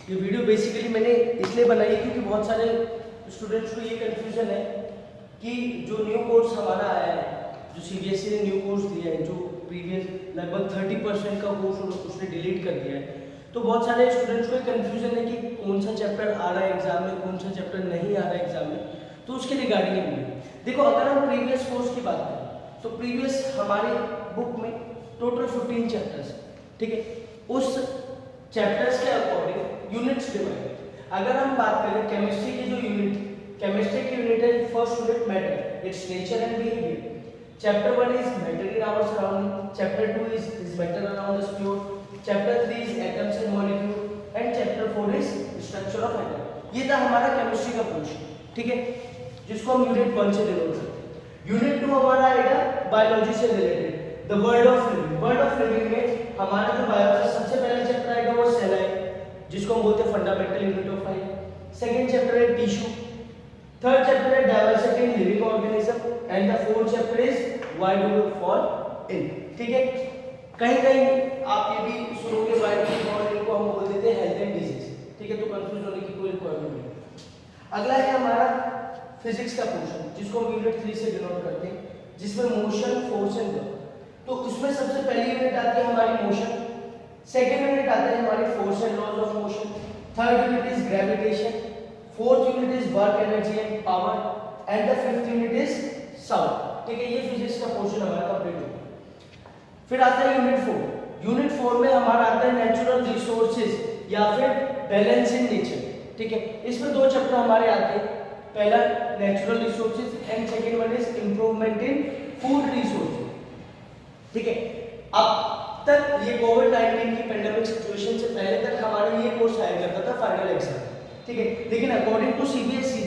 ये video basically मैंने इसलिए बनाई है क्योंकि बहुत सारे स्टूडेंट्स को ये कंफ्यूजन है कि जो न्यू कोर्स हमारा आया है, जो सीबीएसई ने न्यू कोर्स दिया है, जो प्रीवियस लगभग 30% का कोर्स उसने डिलीट कर दिया है, तो बहुत सारे स्टूडेंट्स को कंफ्यूजन है कि कौन सा चैप्टर आ रहा है एग्जाम में, कौन सा चैप्टर नहीं आ रहा है एग्जाम में। तो उसके रिगार्डिंग वीडियो देखो, अगर हम प्रीवियस कोर्स की बात करें तो प्रीवियस हमारे बुक में टोटल 15 चैप्टर्स, ठीक है। उस चैप्टर्स के अकॉर्डिंग यूनिट्स डिवाइडेड। अगर हम बात करें केमिस्ट्री की जो यूनिट, केमिस्ट्री की यूनिट है first unit matter, it's nature and behaviour. Chapter 1 is matter in our surrounding, chapter 2 is matter around the sphere, chapter 3 is atoms and molecule and chapter 4 is structure of atom. ये था हमारा chemistry का portion, ठीक है, जिसको हम unit 1 से denote करते हैं। यूनिट 2 हमारा आएगा बायोलॉजी से related, the world of living. World of living में हमारा जो बायोलॉजी सबसे पहला चैप्टर आएगा वो सेल है, जिसको हम बोलते हैं fundamental unit of life. Second chapter है टिश्यू, थर्ड चैप्टर है diversity in living organism and the fourth chapter is why do we fall ill, ठीक है। कहीं कहीं आप ये भी सुनोगे why do we fall ill को हम बोल देते हैं हेल्थ एंड डिजीज, ठीक है, तो कंफ्यूज होने की कोई रिक्वायरमेंट नहीं। अगला है हमारा फिजिक्स का पोर्शन, जिसको हम यूनिट 3 से डिनोट करते हैं, जिसमें मोशन, फोर्स एंड वर्क। तो उसमें सबसे पहली यूनिट आती है हमारी मोशन, सेकंड यूनिट आता है हमारी force and laws of motion, third unit is gravitation, fourth unit is work, energy and power and the fifth unit is sound, ठीक है। ये फिजिक्स का पोर्शन हमारा कंप्लीट हो गया। फिर आता है यूनिट 4। यूनिट 4 में हमारा आता है नेचुरल रिसोर्सेज या फिर बैलेंस इन नेचर, ठीक है। इसमें दो चैप्टर हमारे आते हैं, पहला natural resources and second one is improvement in food resources, ठीक है। अब तक ये कोविड-19 की पेंडेमिक सिचुएशन से पहले तक हमारे ये कोर्स आया करता था फाइनल एग्जाम, ठीक है। लेकिन अकॉर्डिंग टू सीबीएसई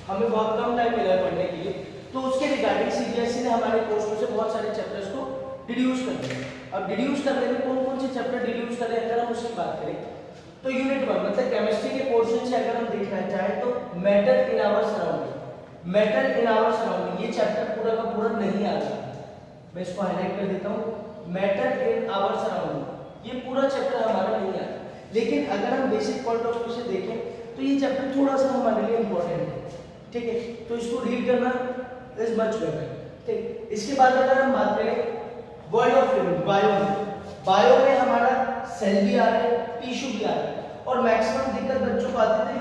हमें बहुत कम टाइम मिला है पढ़ने के लिए, तो उसके रिगार्डिंग सीबीएसई ने हमारे कोर्स में से बहुत सारे चैप्टर्स को डिड्यूस कर दिया। अब डिड्यूस करने में कौन कौन से चैप्टर डिड्यूस कर रहे हैं, अगर हम उसकी बात करें तो यूनिट 1 मतलब केमिस्ट्री के पोर्शन से अगर हम देखना चाहें तो matter in our surrounding, matter in our surrounding ये चैप्टर पूरा का पूरा नहीं आ रहा, मैं इसको हाईलाइट कर देता हूँ। मैटर इन आवर सराउंडिंग ये पूरा चैप्टर हमारा नहीं आ रहा, लेकिन अगर हम बेसिक पॉइंट ऑफ व्यू से देखें तो ये चैप्टर थोड़ा सा हमारे लिए इंपॉर्टेंट है, ठीक है। तो इसको रीड करना इज मच बेटर, ठीक। इसके बाद अगर हम बात करें वर्ल्ड ऑफ लिविंग, बायो में, बायो में हमारा सेल भी आ रहा है, टिश्यू भी आ रहा है, और मैक्सिमम दिक्कत बच्चों को आती थी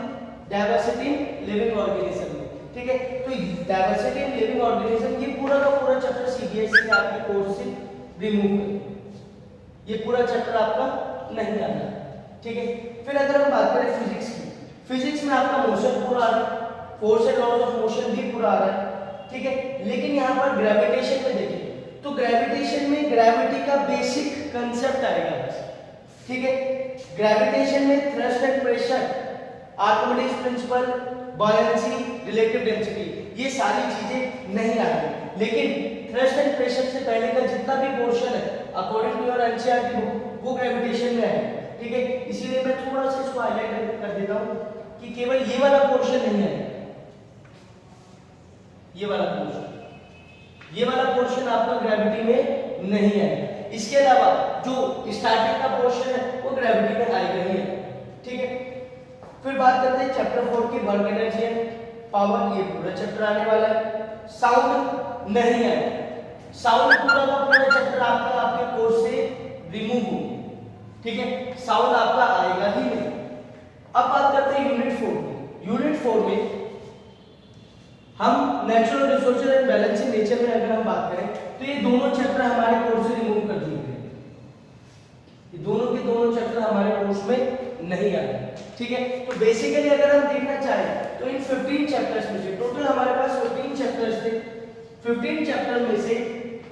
डाइवर्सिटी इन लिविंग ऑर्गेनिज्म में, ठीक है। तो डाइवर्सिटी इन लिविंग ऑर्गेनिज्म ये पूरा का पूरा चैप्टर सीबीएसई ने आपके कोर्स से रिमूव कर दिया, ये पूरा चैप्टर आपका नहीं आता, ठीक है। फिर अगर हम बात करें फिजिक्स की, फिजिक्स में आपका मोशन पूरा आ रहा है, force and laws of motion भी पूरा आ रहा है, ठीक है। लेकिन यहाँ पर ग्रेविटेशन में देखें तो ग्रेविटेशन में ग्रेविटी का बेसिक कंसेप्ट आएगा, ठीक है। ग्रेविटेशन में thrust and pressure, Archimedes principle, buoyancy, relative density ये सारी चीजें नहीं आ रही, लेकिन थ्रस्ट एंड प्रेशर से पहले का जितना भी पोर्शन है according to your NCERT book वो ग्रेविटेशन में है, ठीक है। इसीलिए मैं थोड़ा सा इसको हाईलाइट कर देता हूं कि केवल ये वाला पोर्शन नहीं है, ये वाला पोर्शन, ये वाला पोर्शन आपका ग्रेविटी में नहीं है। इसके अलावा जो स्टार्टिंग का पोर्शन है वो ग्रेविटी में आएगा ही है, ठीक है। फिर बात करते हैं चैप्टर 4 की वर्क, एनर्जी एंड पावर, ये पूरा चैप्टर आने वाला है। साउंड नहीं है, साउंड पूरा का पूरा चैप्टर आपका आपके कोर्स से रिमूव हो, ठीक है, साउंड आपका आएगा ही नहीं। अब बात करते हैं यूनिट 4 की। यूनिट 4 में हम natural resources and balance in nature में अगर हम बात करें तो ये दोनों चैप्टर हमारे कोर्स से रिमूव कर दिए गए, ये दोनों के दोनों चैप्टर हमारे कोर्स में नहीं आ रहे, ठीक है। तो बेसिकली अगर हम देखना चाहें तो इन 15 चैप्टर्स में से टोटल हमारे पास 15 चैप्टर्स थे, 15 चैप्टर में से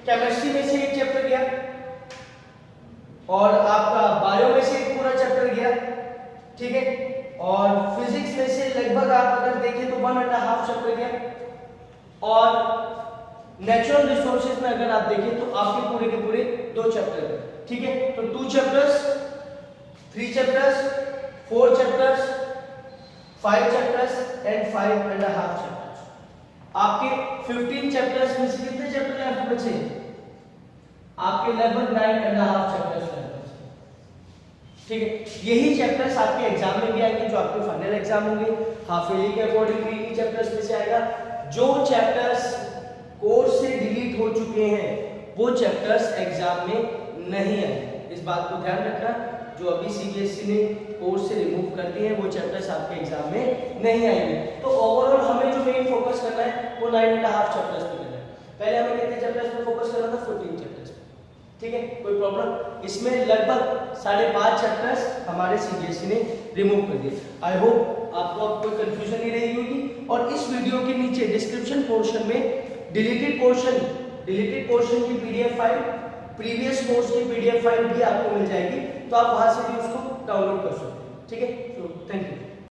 केमिस्ट्री में से एक चैप्टर गया और आपका बायो में से एक पूरा चैप्टर गया, ठीक है, और फिजिक्स में से लगभग आप अगर देखें तो 1.5 चैप्टर गया, और नेचुरल रिसोर्सेज में अगर आप देखें तो आपके पूरे के पूरे 2 चैप्टर, ठीक है। तो 2 chapters, 3 chapters, 4 chapters, 5 chapters and 5.5 chapters. आपके 15 चैप्टर्स में से कितने चैप्टर आपके बचे? आपके लगभग 9.5 चैप्टर्स बचे, ठीक है, यही चैप्टर्स आपके एग्जाम में भी आएंगे, जो आपके फाइनल एग्जाम होंगे हाफ ईयरली के अकॉर्डिंग इन्हीं चैप्टर्स में से आएगा। जो चैप्टर्स कोर्स से डिलीट हो चुके हैं वो चैप्टर्स एग्जाम में नहीं आएंगे, इस बात को ध्यान रखना। जो अभी सीबीएसई ने कोर्स से रिमूव कर दिए हैं वो चैप्टर्स आपके एग्जाम में नहीं आएंगे। तो ओवरऑल हमें जो मेन फोकस करना है वो 9.5 चैप्टर्स पे करना है। पहले हमें कितने चैप्टर्स पे फोकस करना था? 14 चैप्टर्स पे, ठीक है, कोई प्रॉब्लम? इसमें लगभग 5.5 चैप्टर्स हमारे सीबीएसई ने रिमूव कर दिए। आई होप आपको अब कोई कंफ्यूजन नहीं रही होगी। और इस वीडियो के नीचे डिस्क्रिप्शन पोर्शन में डिलीटेड पोर्शन की पीडीएफ फाइल, प्रीवियस कोर्स की पीडीएफ फाइल भी आपको मिल जाएगी, तो आप वहां से भी उसको डाउनलोड कर सकते हैं, ठीक है। तो थैंक यू।